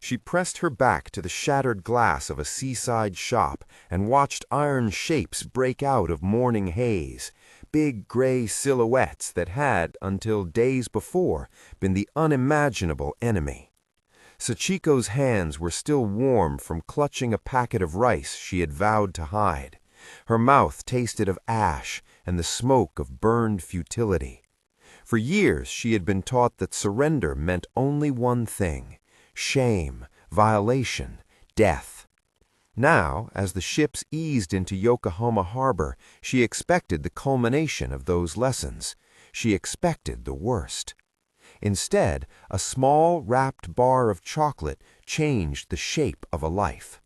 She pressed her back to the shattered glass of a seaside shop and watched iron shapes break out of morning haze, big gray silhouettes that had, until days before, been the unimaginable enemy. Sachiko's hands were still warm from clutching a packet of rice she had vowed to hide. Her mouth tasted of ash and the smoke of burned futility. For years she had been taught that surrender meant only one thing: shame, violation, death. Now, as the ships eased into Yokohama Harbor, she expected the culmination of those lessons. She expected the worst. Instead, a small, wrapped bar of chocolate changed the shape of a life.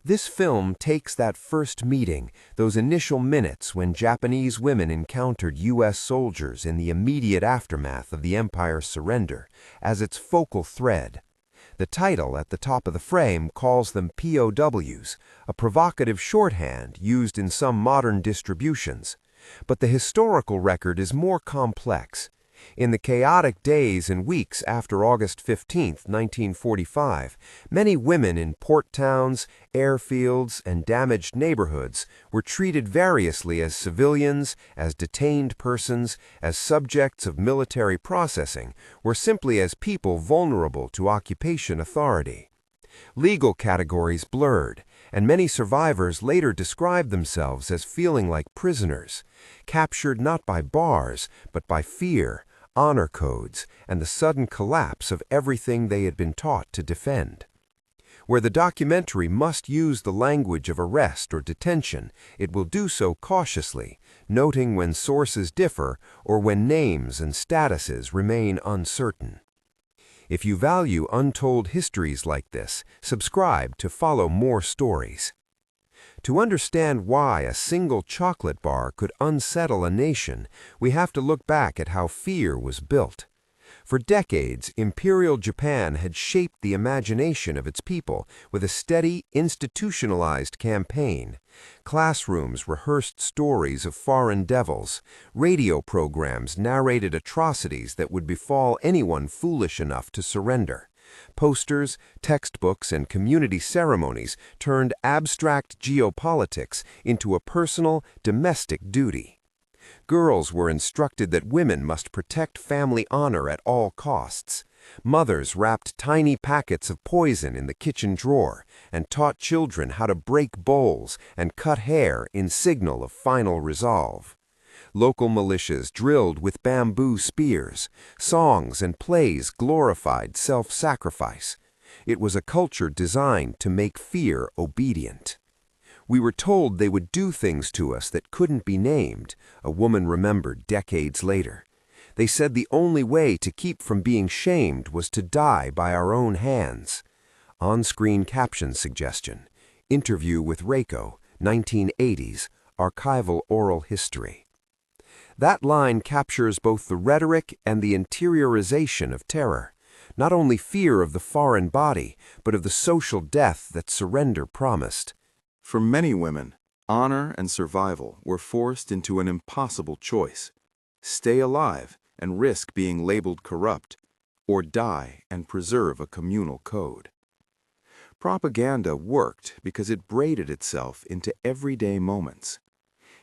This film takes that first meeting, those initial minutes when Japanese women encountered U.S. soldiers in the immediate aftermath of the Empire's surrender, as its focal thread. The title at the top of the frame calls them POWs, a provocative shorthand used in some modern distributions. But the historical record is more complex. In the chaotic days and weeks after August 15, 1945, many women in port towns, airfields, and damaged neighborhoods were treated variously as civilians, as detained persons, as subjects of military processing, or simply as people vulnerable to occupation authority. Legal categories blurred, and many survivors later described themselves as feeling like prisoners, captured not by bars, but by fear, honor codes, and the sudden collapse of everything they had been taught to defend. Where the documentary must use the language of arrest or detention, it will do so cautiously, noting when sources differ or when names and statuses remain uncertain. If you value untold histories like this, subscribe to follow more stories. To understand why a single chocolate bar could unsettle a nation, we have to look back at how fear was built. For decades, Imperial Japan had shaped the imagination of its people with a steady, institutionalized campaign. Classrooms rehearsed stories of foreign devils. Radio programs narrated atrocities that would befall anyone foolish enough to surrender. Posters, textbooks, and community ceremonies turned abstract geopolitics into a personal, domestic duty. Girls were instructed that women must protect family honor at all costs. Mothers wrapped tiny packets of poison in the kitchen drawer and taught children how to break bowls and cut hair in signal of final resolve. Local militias drilled with bamboo spears. Songs and plays glorified self-sacrifice. It was a culture designed to make fear obedient. We were told they would do things to us that couldn't be named, a woman remembered decades later. They said the only way to keep from being shamed was to die by our own hands. On-screen caption suggestion. Interview with Reiko, 1980s, archival oral history. That line captures both the rhetoric and the interiorization of terror. Not only fear of the foreign body, but of the social death that surrender promised. For many women, honor and survival were forced into an impossible choice: stay alive and risk being labeled corrupt, or die and preserve a communal code. Propaganda worked because it braided itself into everyday moments.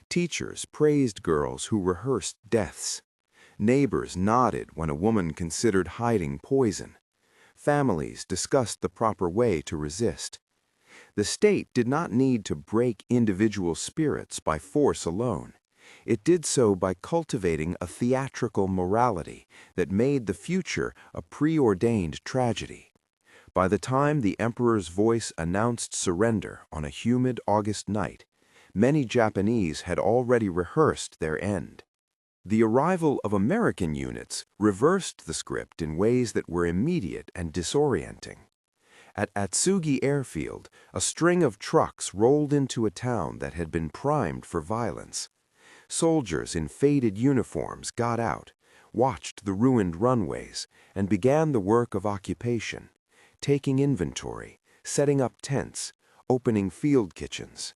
Teachers praised girls who rehearsed deaths. Neighbors nodded when a woman considered hiding poison. Families discussed the proper way to resist. The state did not need to break individual spirits by force alone. It did so by cultivating a theatrical morality that made the future a preordained tragedy. By the time the emperor's voice announced surrender on a humid August night, many Japanese had already rehearsed their end. The arrival of American units reversed the script in ways that were immediate and disorienting. At Atsugi Airfield, a string of trucks rolled into a town that had been primed for violence. Soldiers in faded uniforms got out, watched the ruined runways, and began the work of occupation, taking inventory, setting up tents, opening field kitchens.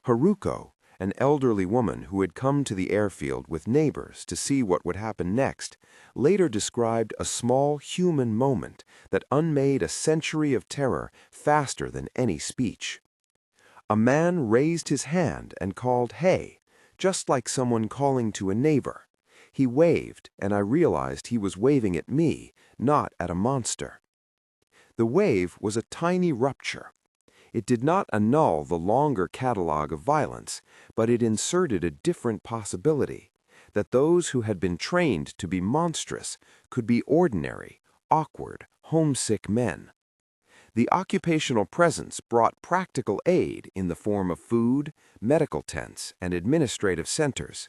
Haruko, an elderly woman who had come to the airfield with neighbors to see what would happen next, later described a small human moment that unmade a century of terror faster than any speech. A man raised his hand and called, "Hey," just like someone calling to a neighbor. He waved, and I realized he was waving at me, not at a monster. The wave was a tiny rupture. It did not annul the longer catalog of violence, but it inserted a different possibility, that those who had been trained to be monstrous could be ordinary, awkward, homesick men. The occupational presence brought practical aid in the form of food, medical tents, and administrative centers.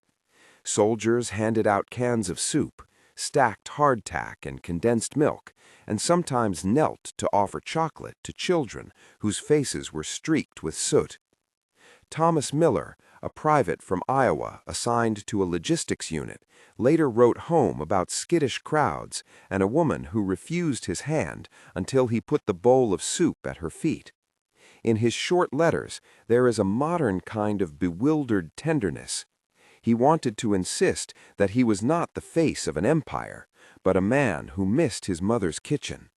Soldiers handed out cans of soup, stacked hardtack and condensed milk, and sometimes knelt to offer chocolate to children whose faces were streaked with soot. Thomas Miller, a private from Iowa assigned to a logistics unit, later wrote home about skittish crowds and a woman who refused his hand until he put the bowl of soup at her feet. In his short letters, there is a modern kind of bewildered tenderness. He wanted to insist that he was not the face of an empire, but a man who missed his mother's kitchen.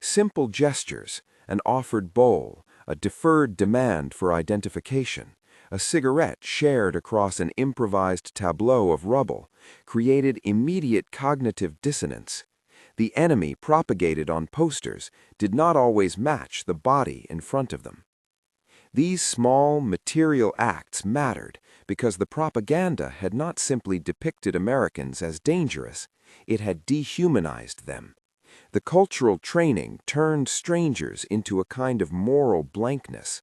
Simple gestures, an offered bowl, a deferred demand for identification, a cigarette shared across an improvised tableau of rubble, created immediate cognitive dissonance. The enemy propagated on posters did not always match the body in front of them. These small, material acts mattered because the propaganda had not simply depicted Americans as dangerous, it had dehumanized them. The cultural training turned strangers into a kind of moral blankness.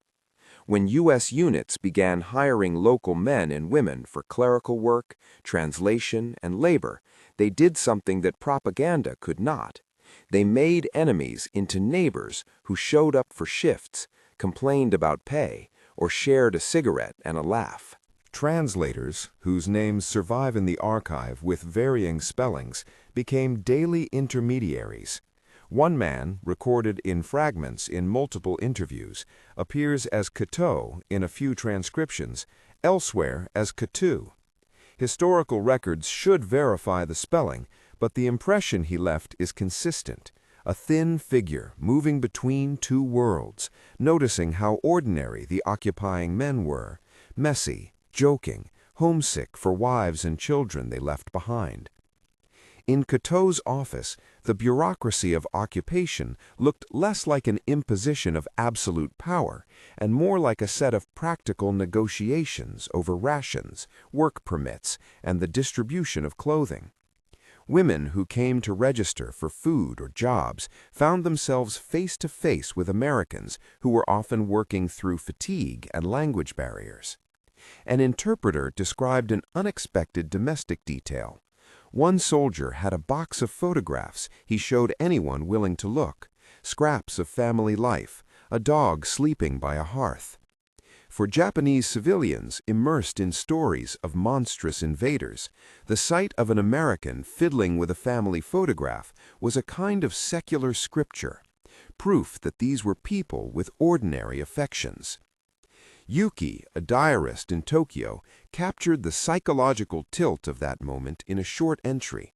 When U.S. units began hiring local men and women for clerical work, translation, and labor, they did something that propaganda could not. They made enemies into neighbors who showed up for shifts, complained about pay, or shared a cigarette and a laugh. Translators, whose names survive in the archive with varying spellings, became daily intermediaries. One man, recorded in fragments in multiple interviews, appears as Cateau in a few transcriptions, elsewhere as Catu. Historical records should verify the spelling, but the impression he left is consistent. A thin figure moving between two worlds, noticing how ordinary the occupying men were, messy, joking, homesick for wives and children they left behind. In Cateau's office, the bureaucracy of occupation looked less like an imposition of absolute power and more like a set of practical negotiations over rations, work permits, and the distribution of clothing. Women who came to register for food or jobs found themselves face to face with Americans who were often working through fatigue and language barriers. An interpreter described an unexpected domestic detail. One soldier had a box of photographs he showed anyone willing to look, scraps of family life, a dog sleeping by a hearth. For Japanese civilians immersed in stories of monstrous invaders, the sight of an American fiddling with a family photograph was a kind of secular scripture, proof that these were people with ordinary affections. Yuki, a diarist in Tokyo, captured the psychological tilt of that moment in a short entry.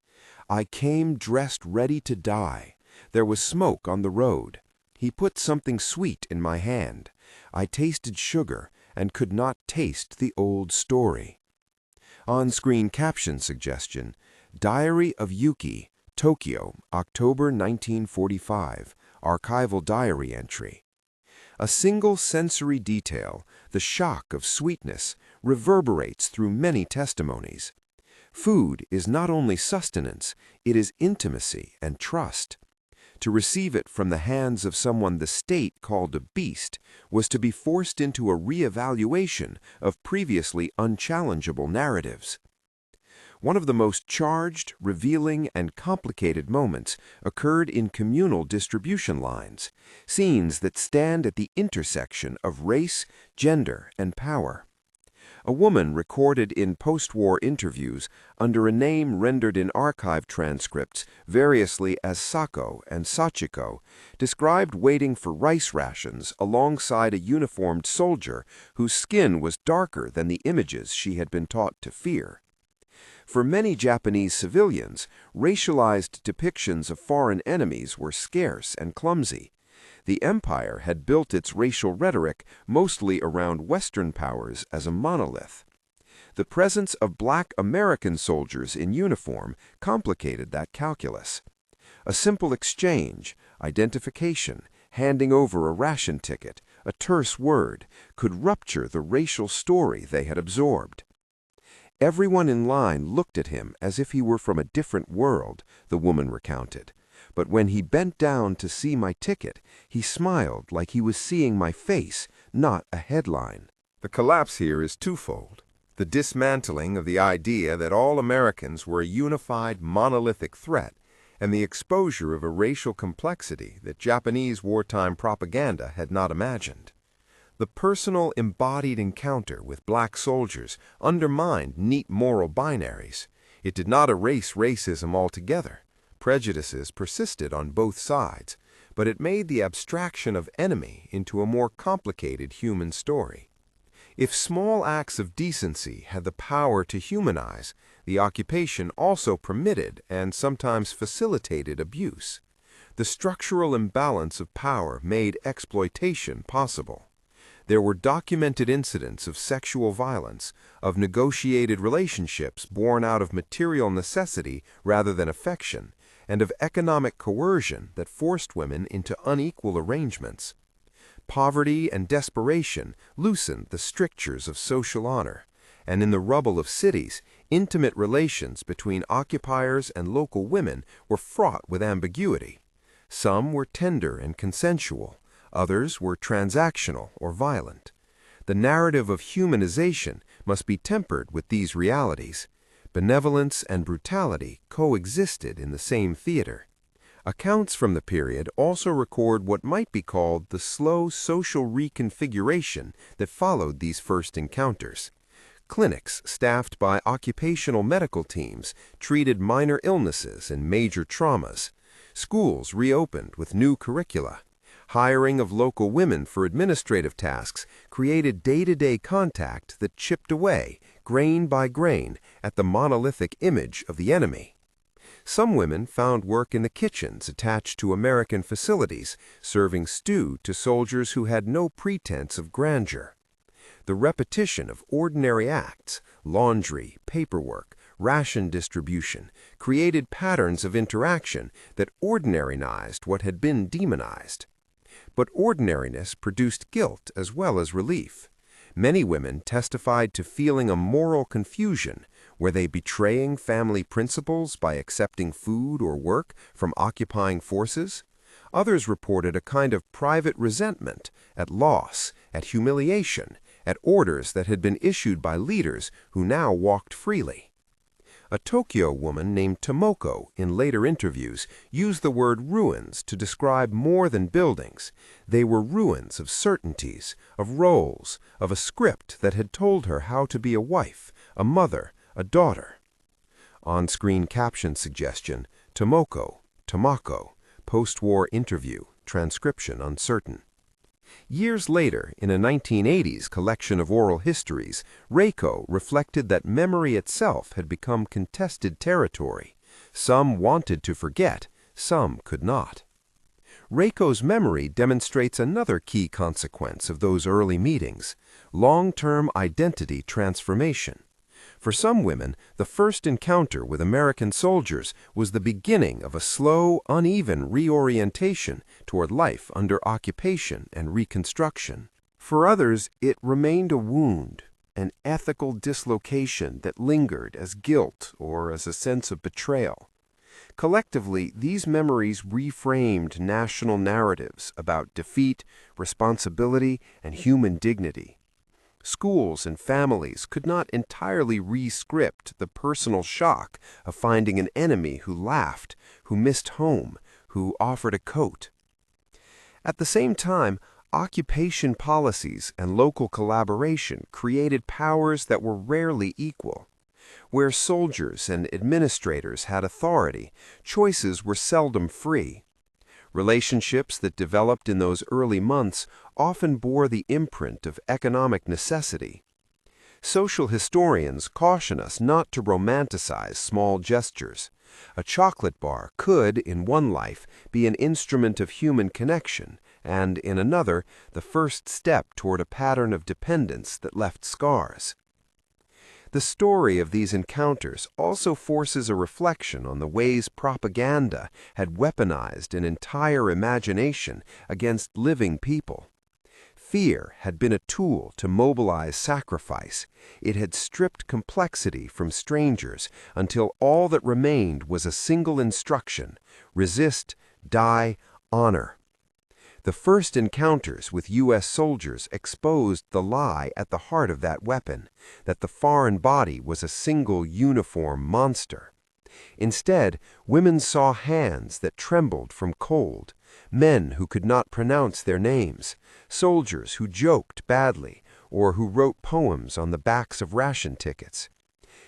"I came dressed ready to die. There was smoke on the road. He put something sweet in my hand. I tasted sugar and could not taste the old story." On-screen caption suggestion: Diary of Yuki, Tokyo, October 1945, archival diary entry. A single sensory detail, the shock of sweetness, reverberates through many testimonies. Food is not only sustenance, it is intimacy and trust. To receive it from the hands of someone the state called a beast was to be forced into a re-evaluation of previously unchallengeable narratives. One of the most charged, revealing, and complicated moments occurred in communal distribution lines, scenes that stand at the intersection of race, gender, and power. A woman recorded in post-war interviews under a name rendered in archive transcripts variously as Sako and Sachiko described waiting for rice rations alongside a uniformed soldier whose skin was darker than the images she had been taught to fear. For many Japanese civilians, racialized depictions of foreign enemies were scarce and clumsy. The empire had built its racial rhetoric mostly around Western powers as a monolith. The presence of black American soldiers in uniform complicated that calculus. A simple exchange, identification, handing over a ration ticket, a terse word, could rupture the racial story they had absorbed. Everyone in line looked at him as if he were from a different world, the woman recounted. But when he bent down to see my ticket, he smiled like he was seeing my face, not a headline. The collapse here is twofold. The dismantling of the idea that all Americans were a unified, monolithic threat, and the exposure of a racial complexity that Japanese wartime propaganda had not imagined. The personal, embodied encounter with black soldiers undermined neat moral binaries. It did not erase racism altogether. Prejudices persisted on both sides, but it made the abstraction of enemy into a more complicated human story. If small acts of decency had the power to humanize, the occupation also permitted and sometimes facilitated abuse. The structural imbalance of power made exploitation possible. There were documented incidents of sexual violence, of negotiated relationships born out of material necessity rather than affection, and of economic coercion that forced women into unequal arrangements. Poverty and desperation loosened the strictures of social honor, and in the rubble of cities, intimate relations between occupiers and local women were fraught with ambiguity. Some were tender and consensual, others were transactional or violent. The narrative of humanization must be tempered with these realities. Benevolence and brutality coexisted in the same theater. Accounts from the period also record what might be called the slow social reconfiguration that followed these first encounters. Clinics staffed by occupational medical teams treated minor illnesses and major traumas. Schools reopened with new curricula. Hiring of local women for administrative tasks created day-to-day contact that chipped away, grain by grain, at the monolithic image of the enemy. Some women found work in the kitchens attached to American facilities, serving stew to soldiers who had no pretense of grandeur. The repetition of ordinary acts, laundry, paperwork, ration distribution, created patterns of interaction that ordinarinized what had been demonized. But ordinariness produced guilt as well as relief. Many women testified to feeling a moral confusion. Were they betraying family principles by accepting food or work from occupying forces? Others reported a kind of private resentment at loss, at humiliation, at orders that had been issued by leaders who now walked freely. A Tokyo woman named Tomoko, in later interviews, used the word ruins to describe more than buildings. They were ruins of certainties, of roles, of a script that had told her how to be a wife, a mother, a daughter. On-screen caption suggestion, Tomoko, Tomako, post-war interview, transcription uncertain. Years later, in a 1980s collection of oral histories, Reiko reflected that memory itself had become contested territory. Some wanted to forget, some could not. Reiko's memory demonstrates another key consequence of those early meetings: long-term identity transformation. For some women, the first encounter with American soldiers was the beginning of a slow, uneven reorientation toward life under occupation and reconstruction. For others, it remained a wound, an ethical dislocation that lingered as guilt or as a sense of betrayal. Collectively, these memories reframed national narratives about defeat, responsibility, and human dignity. Schools and families could not entirely re-script the personal shock of finding an enemy who laughed, who missed home, who offered a coat. At the same time, Occupation policies and local collaboration created powers that were rarely equal. Where soldiers and administrators had authority, choices were seldom free. Relationships that developed in those early months often bore the imprint of economic necessity. Social historians caution us not to romanticize small gestures. A chocolate bar could, in one life, be an instrument of human connection, and in another, the first step toward a pattern of dependence that left scars. The story of these encounters also forces a reflection on the ways propaganda had weaponized an entire imagination against living people. Fear had been a tool to mobilize sacrifice. It had stripped complexity from strangers until all that remained was a single instruction: resist, die, honor. The first encounters with U.S. soldiers exposed the lie at the heart of that weapon, that the foreign body was a single uniform monster. Instead, women saw hands that trembled from cold, men who could not pronounce their names, soldiers who joked badly, or who wrote poems on the backs of ration tickets.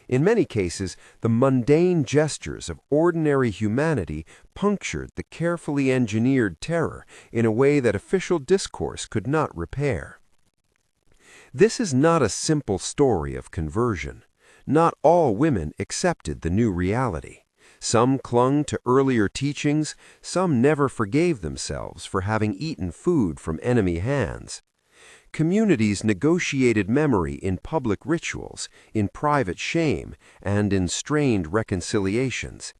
In many cases, the mundane gestures of ordinary humanity punctured the carefully engineered terror in a way that official discourse could not repair. This is not a simple story of conversion. Not all women accepted the new reality. Some clung to earlier teachings, some never forgave themselves for having eaten food from enemy hands. Communities negotiated memory in public rituals, in private shame, and in strained reconciliations.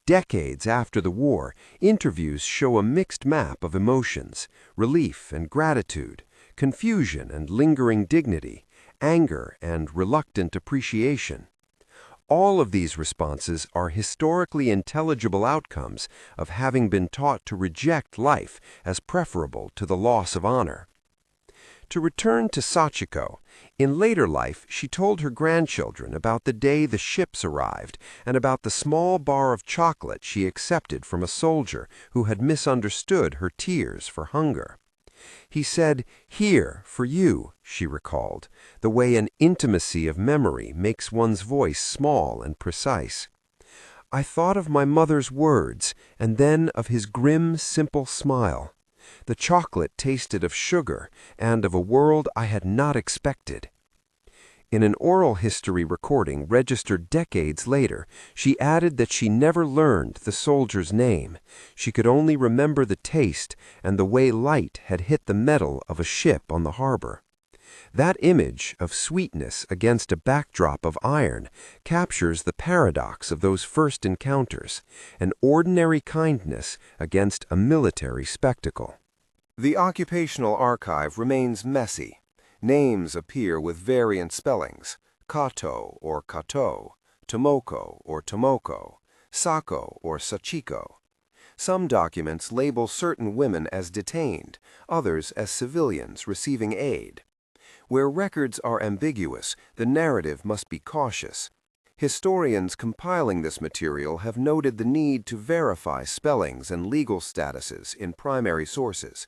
Decades after the war, interviews show a mixed map of emotions: relief and gratitude, confusion and lingering dignity, anger and reluctant appreciation. All of these responses are historically intelligible outcomes of having been taught to reject life as preferable to the loss of honor. To return to Sachiko, in later life she told her grandchildren about the day the ships arrived and about the small bar of chocolate she accepted from a soldier who had misunderstood her tears for hunger. He said, "Here, for you," she recalled, the way an intimacy of memory makes one's voice small and precise. I thought of my mother's words, and then of his grim, simple smile. The chocolate tasted of sugar and of a world I had not expected. In an oral history recording registered decades later, she added that she never learned the soldier's name. She could only remember the taste and the way light had hit the metal of a ship on the harbor. That image of sweetness against a backdrop of iron captures the paradox of those first encounters, an ordinary kindness against a military spectacle. The occupational archive remains messy. Names appear with variant spellings: Kato or Kato, Tomoko or Tomoko, Sako or Sachiko. Some documents label certain women as detained, others as civilians receiving aid. Where records are ambiguous, the narrative must be cautious. Historians compiling this material have noted the need to verify spellings and legal statuses in primary sources.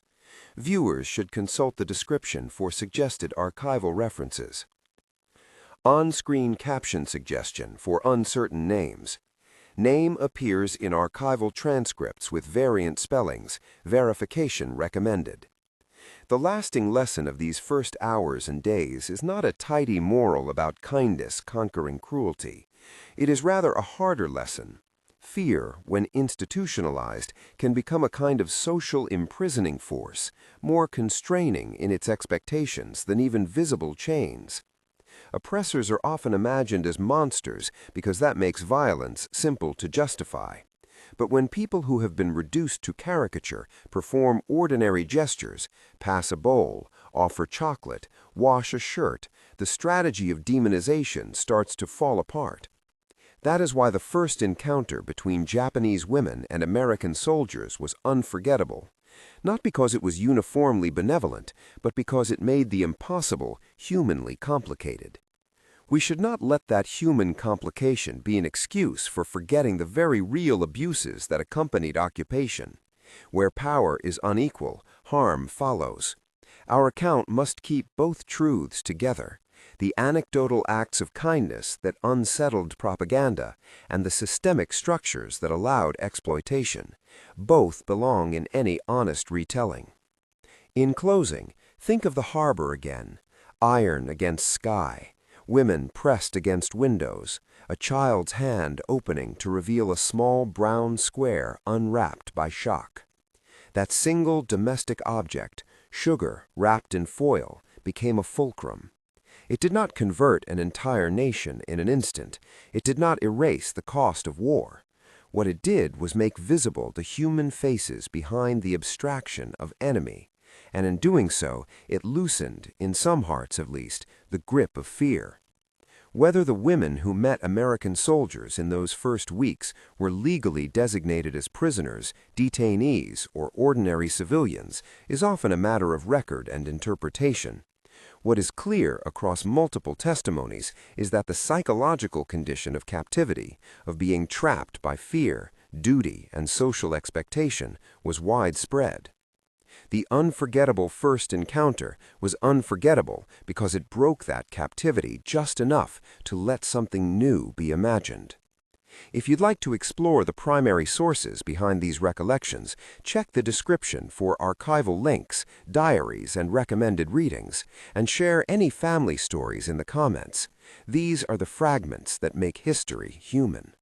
Viewers should consult the description for suggested archival references. On-screen caption suggestion for uncertain names. Name appears in archival transcripts with variant spellings. Verification recommended. The lasting lesson of these first hours and days is not a tidy moral about kindness conquering cruelty. It is rather a harder lesson. Fear, when institutionalized, can become a kind of social imprisoning force, more constraining in its expectations than even visible chains. Oppressors are often imagined as monsters because that makes violence simple to justify. But when people who have been reduced to caricature perform ordinary gestures, pass a bowl, offer chocolate, wash a shirt, the strategy of demonization starts to fall apart. That is why the first encounter between Japanese women and American soldiers was unforgettable, not because it was uniformly benevolent, but because it made the impossible humanly complicated. We should not let that human complication be an excuse for forgetting the very real abuses that accompanied occupation. Where power is unequal, harm follows. Our account must keep both truths together: the anecdotal acts of kindness that unsettled propaganda, and the systemic structures that allowed exploitation. Both belong in any honest retelling. In closing, think of the harbor again: iron against sky, women pressed against windows, a child's hand opening to reveal a small brown square unwrapped by shock. That single domestic object, sugar wrapped in foil, became a fulcrum. It did not convert an entire nation in an instant. It did not erase the cost of war. What it did was make visible the human faces behind the abstraction of enemy, and in doing so, it loosened, in some hearts at least, the grip of fear. Whether the women who met American soldiers in those first weeks were legally designated as prisoners, detainees, or ordinary civilians is often a matter of record and interpretation. What is clear across multiple testimonies is that the psychological condition of captivity, of being trapped by fear, duty, and social expectation, was widespread. The unforgettable first encounter was unforgettable because it broke that captivity just enough to let something new be imagined. If you'd like to explore the primary sources behind these recollections, check the description for archival links, diaries, and recommended readings, and share any family stories in the comments. These are the fragments that make history human.